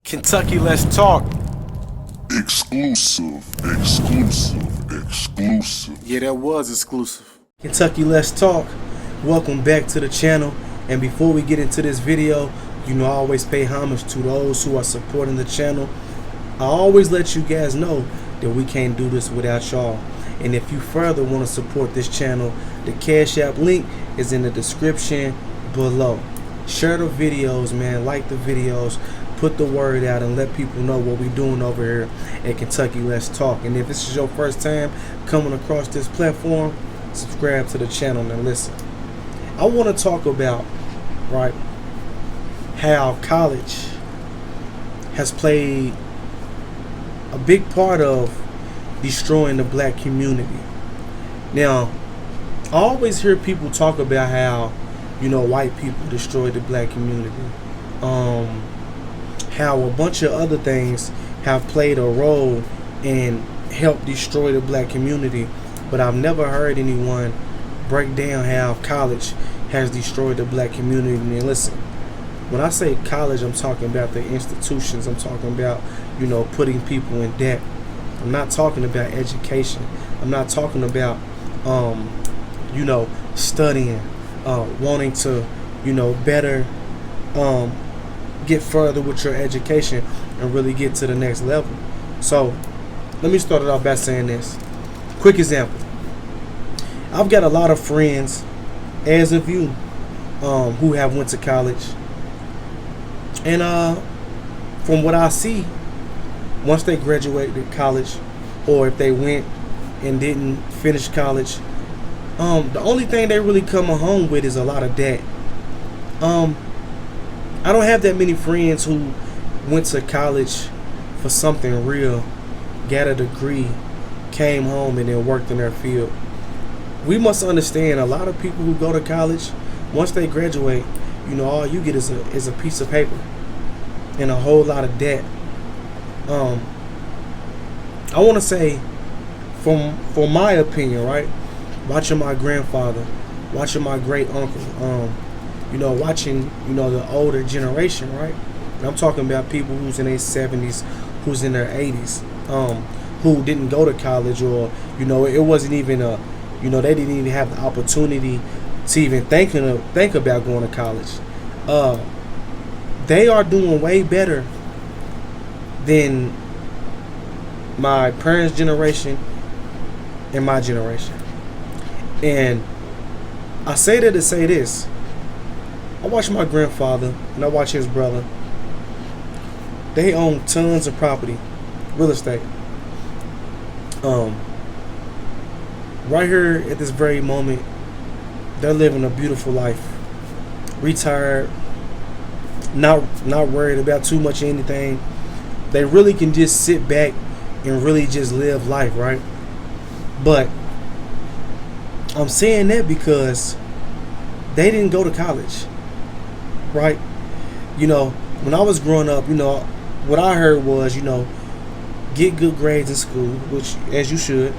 Kentucky, let's talk. Exclusive. Yeah, that was exclusive. Kentucky, let's talk. Welcome back to the channel. And before we get into this video, I always pay homage to those who are supporting the channel. I always let you guys know that we can't do this without y'all. And if you further want to support this channel, the Cash App link is in the description below. Share the videos, man. Like the videos. Put the word out and let people know what we're doing over here at Kentucky Let's Talk. And if this is your first time coming across this platform, subscribe to the channel and listen. I want to talk about, right, how college has played a big part of destroying the black community. Now, I always hear people talk about how, white people destroyed the black community. How a bunch of other things have played a role in help destroy the black community, but I've never heard anyone break down how college has destroyed the black community. And listen, when I say college, I'm talking about the institutions. I'm talking about, putting people in debt. I'm not talking about education. I'm not talking about, studying, wanting to, better, get further with your education and really get to the next level. So let me start it off by saying this. Quick example. I've got a lot of friends, as of you, who have went to college. And from what I see, once they graduated college, or if they went and didn't finish college, the only thing they really come home with is a lot of debt. I don't have that many friends who went to college for something real, got a degree, came home and then worked in their field. We must understand a lot of people who go to college, once they graduate, all you get is a piece of paper and a whole lot of debt. I want to say, for my opinion, right, watching my grandfather, watching my great uncle, watching, the older generation, right? And I'm talking about people who's in their 70s, who's in their 80s, who didn't go to college, or, it wasn't even they didn't even have the opportunity to even think about going to college. They are doing way better than my parents' generation and my generation. And I say that to say this. I watch my grandfather and I watch his brother. They own tons of property, real estate. Right here at this very moment, they're living a beautiful life. Retired, not worried about too much of anything. They really can just sit back and really just live life, right? But I'm saying that because they didn't go to college. Right? When I was growing up, what I heard was, get good grades in school, which, as you should.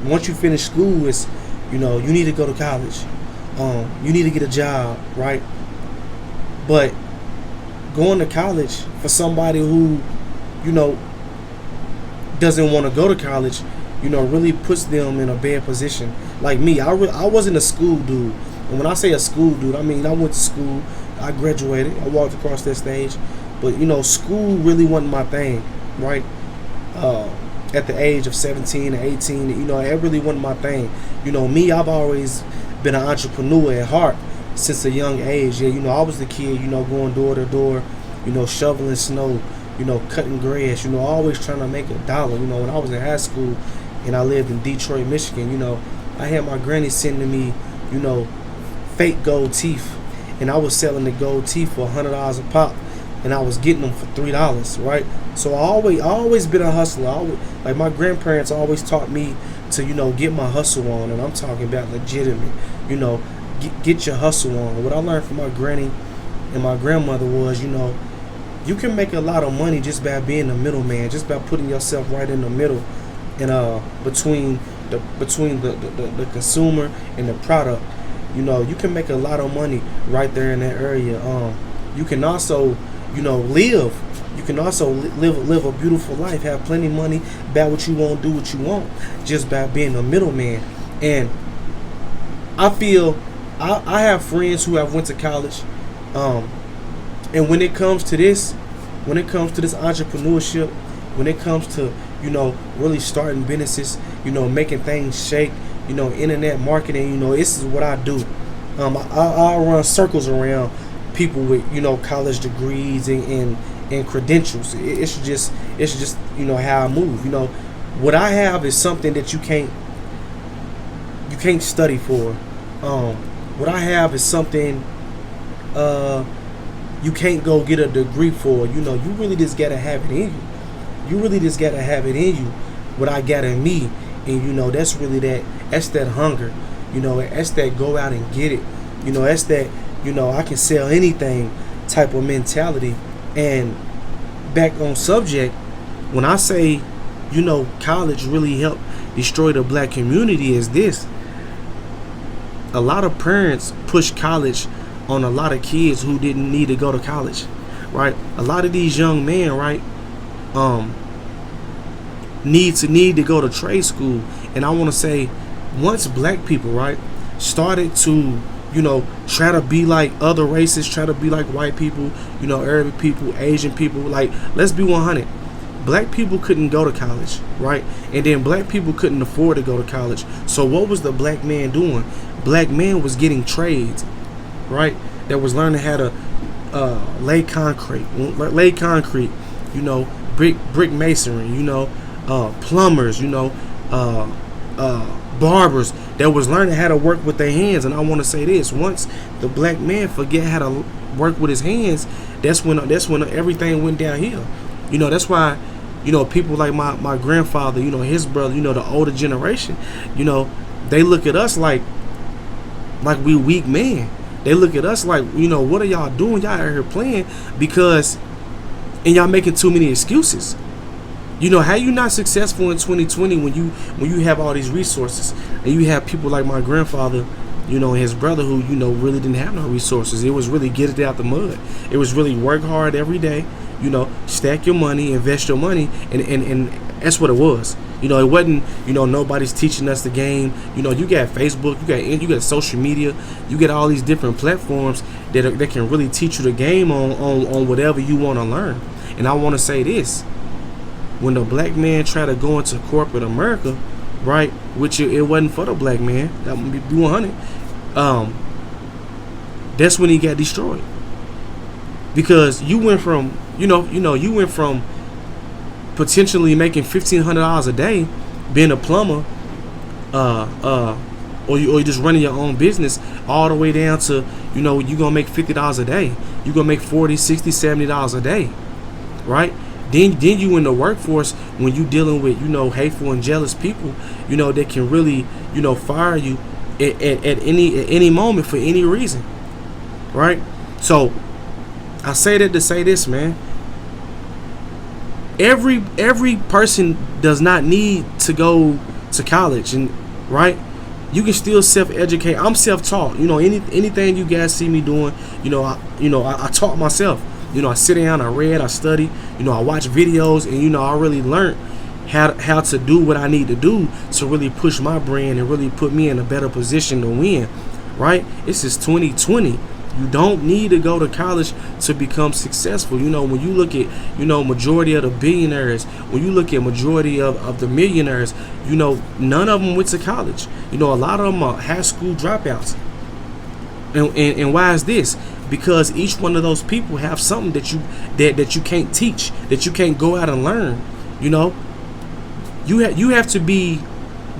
Once you finish school, it's, you need to go to college. You need to get a job, right? But going to college for somebody who, doesn't want to go to college, really puts them in a bad position. Like me, I wasn't a school dude. And when I say a school dude, I mean I went to school, I graduated, I walked across that stage. But, school really wasn't my thing, right? At the age of 17 or 18, it really wasn't my thing. Me, I've always been an entrepreneur at heart since a young age. Yeah, I was the kid, going door to door, shoveling snow, cutting grass, always trying to make $1. When I was in high school and I lived in Detroit, Michigan, I had my granny sending me, fake gold teeth, and I was selling the gold teeth for $100 a pop, and I was getting them for $3, right? So I always been a hustler. Like my grandparents always taught me to, get my hustle on, and I'm talking about legitimate, get your hustle on. What I learned from my granny and my grandmother was, you can make a lot of money just by being the middleman, just by putting yourself right in the middle, and between the consumer and the product. You can make a lot of money right there in that area. You can also, live can also live a beautiful life, have plenty of money, buy what you want, do what you want, just by being a middleman. And I feel I have friends who have went to college, and when it comes to this, entrepreneurship, when it comes to really starting businesses, making things shake, internet marketing, this is what I do. I run circles around people with college degrees and credentials. It should just how I move. What I have is something that you can't study for. What I have is something you can't go get a degree for. You really just gotta have it in you. You really just gotta have it in you. What I got in me, and that's really that's that hunger. That's that go out and get it. That's that I can sell anything type of mentality. And back on subject, when I say college really helped destroy the black community, is this: a lot of parents push college on a lot of kids who didn't need to go to college, right? A lot of these young men, right, need to go to trade school. And I want to say, once black people, right, started to try to be like other races, try to be like white people, Arabic people, Asian people, like, let's be 100. Black people couldn't go to college, right? And then black people couldn't afford to go to college. So what was the black man doing? Black man was getting trades, right? That was learning how to lay concrete, brick masonry, plumbers, barbers, that was learning how to work with their hands. And I want to say this: once the black man forget how to work with his hands, that's when everything went downhill. That's why people like my grandfather, his brother, the older generation, they look at us like we weak men. They look at us like, what are y'all doing? Y'all out here playing and y'all making too many excuses. How you not successful in 2020 when you have all these resources, and you have people like my grandfather, and his brother who really didn't have no resources. It was really get it out the mud. It was really work hard every day, stack your money, invest your money, and that's what it was. It wasn't nobody's teaching us the game. You got Facebook, you got social media, you get all these different platforms that can really teach you the game on whatever you want to learn. And I want to say this: when the black man tried to go into corporate America, right, which it wasn't for the black man, that would be 100, that's when he got destroyed. Because you went from potentially making $1,500 a day being a plumber, or you just running your own business, all the way down to you're gonna make $50 a day, you're gonna make $40, $60, $70 a day, right? Then you in the workforce, when you dealing with hateful and jealous people, that can really fire you at any moment for any reason, right? So I say that to say this, man: every person does not need to go to college, and right, you can still self-educate. I'm self-taught. Anything you guys see me doing, I taught myself. I sit down, I read, I study, I watch videos, and I really learned how to do what I need to do to really push my brand and really put me in a better position to win, right? This is 2020. You don't need to go to college to become successful. When you look at, majority of the billionaires, when you look at majority of the millionaires, none of them went to college. A lot of them are high school dropouts. And why is this? Because each one of those people have something that you can't teach, that you can't go out and learn. You have to be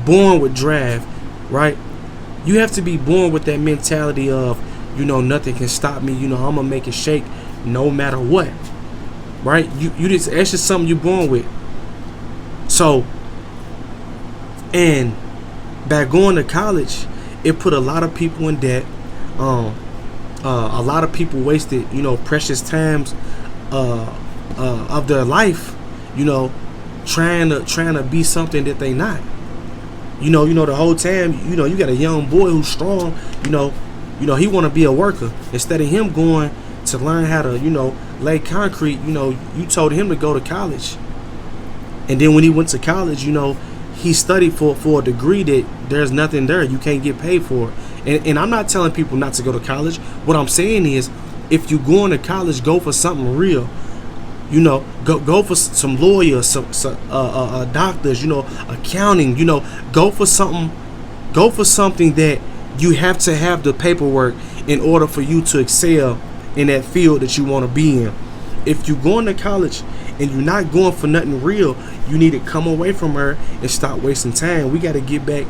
born with drive, right? You have to be born with that mentality of, nothing can stop me. I'm gonna make it shake no matter what, right? That's just something you're born with. So, and by going to college, it put a lot of people in debt. A lot of people wasted, precious times of their life, trying to be something that they not. The whole time, you got a young boy who's strong, he want to be a worker, instead of him going to learn how to, lay concrete, you know, you told him to go to college. And then when he went to college, you know, he studied for a degree that there's nothing there. You can't get paid for. And I'm not telling people not to go to college. What I'm saying is, if you're going to college, go for something real. You know, go for some lawyers, some doctors, you know, accounting, you know, go for something that you have to have the paperwork in order for you to excel in that field that you want to be in. If you're going to college and you're not going for nothing real, you need to come away from her and stop wasting time. We got to get back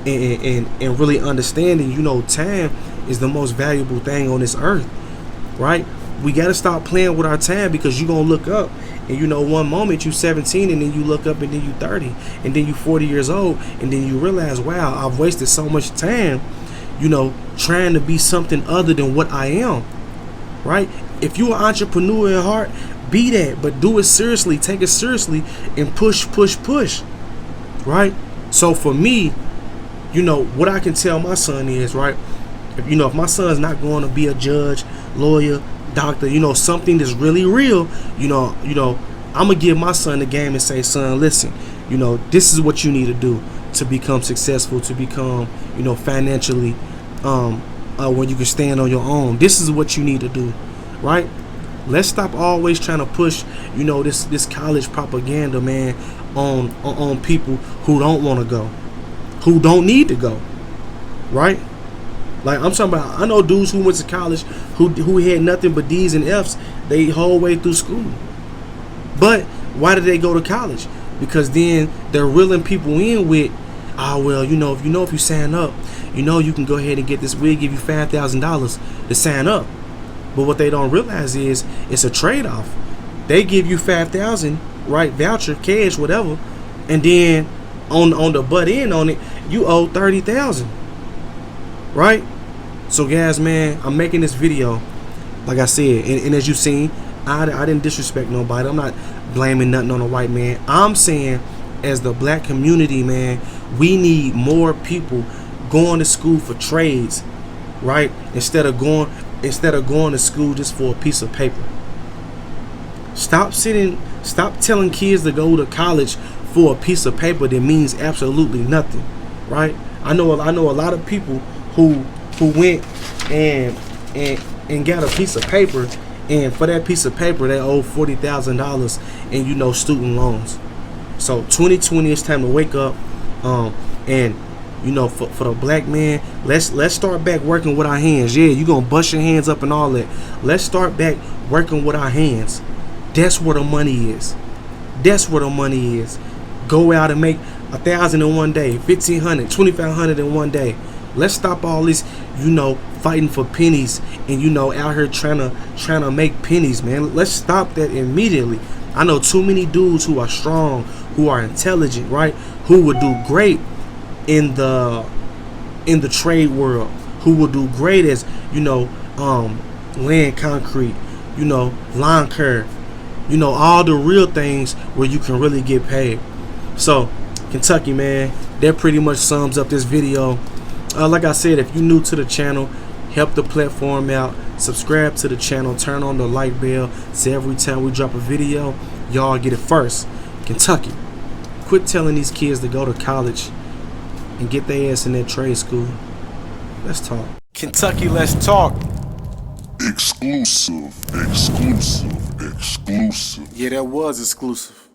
and really understanding, you know, time is the most valuable thing on this earth, right? We got to stop playing with our time, because you're going to look up and, you know, one moment you 17 and then you look up and then you 30 and then you 40 years old and then you realize, wow, I've wasted so much time, you know, trying to be something other than what I am, right? If you're an entrepreneur at heart, be that, but do it seriously, take it seriously, and push, right? So for me, you know, what I can tell my son is, right, if my son's not going to be a judge, lawyer, doctor, you know, something that's really real, you know, I'm gonna give my son the game and say, son, listen, you know, this is what you need to do to become successful, to become, you know, financially, when you can stand on your own. This is what you need to do, right? Let's stop always trying to push, you know, this college propaganda, man, on people who don't want to go, who don't need to go, right? Like, I'm talking about, I know dudes who went to college who had nothing but D's and F's they whole way through school. But why did they go to college? Because then they're reeling people in with, well, you know, if you sign up, you know, you can go ahead and get this. We'll give you $5,000 to sign up. But what they don't realize is it's a trade-off. They give you $5,000, right, voucher, cash, whatever, and then on the butt end on it, you owe $30,000, right? So guys, man, I'm making this video, like I said, and as you've seen, I didn't disrespect nobody. I'm not blaming nothing on a white man. I'm saying, as the black community, man, we need more people going to school for trades, right? Instead of going to school just for a piece of paper. Stop telling kids to go to college for a piece of paper that means absolutely nothing, right? I know a lot of people who went and got a piece of paper, and for that piece of paper they owe $40,000 in, you know, student loans. So 2020, it's time to wake up, and you know, for the black man, let's start back working with our hands. Yeah, you gonna bust your hands up and all that. Let's start back working with our hands. That's where the money is. That's where the money is. Go out and make 1,000 in one day, 1,500, 2,500 in one day. Let's stop all this, you know, fighting for pennies and, you know, out here trying to make pennies, man. Let's stop that immediately. I know too many dudes who are strong, who are intelligent, right, who would do great in the trade world, who will do great as, you know, laying concrete, you know, lawn care, you know, all the real things where you can really get paid. So Kentucky, man, that pretty much sums up this video. Like I said, if you're new to the channel, help the platform out, subscribe to the channel, turn on the like bell so every time we drop a video, y'all get it first. Kentucky, quit telling these kids to go to college and get their ass in that trade school. Let's talk. Kentucky, let's talk. Exclusive. Yeah, that was exclusive.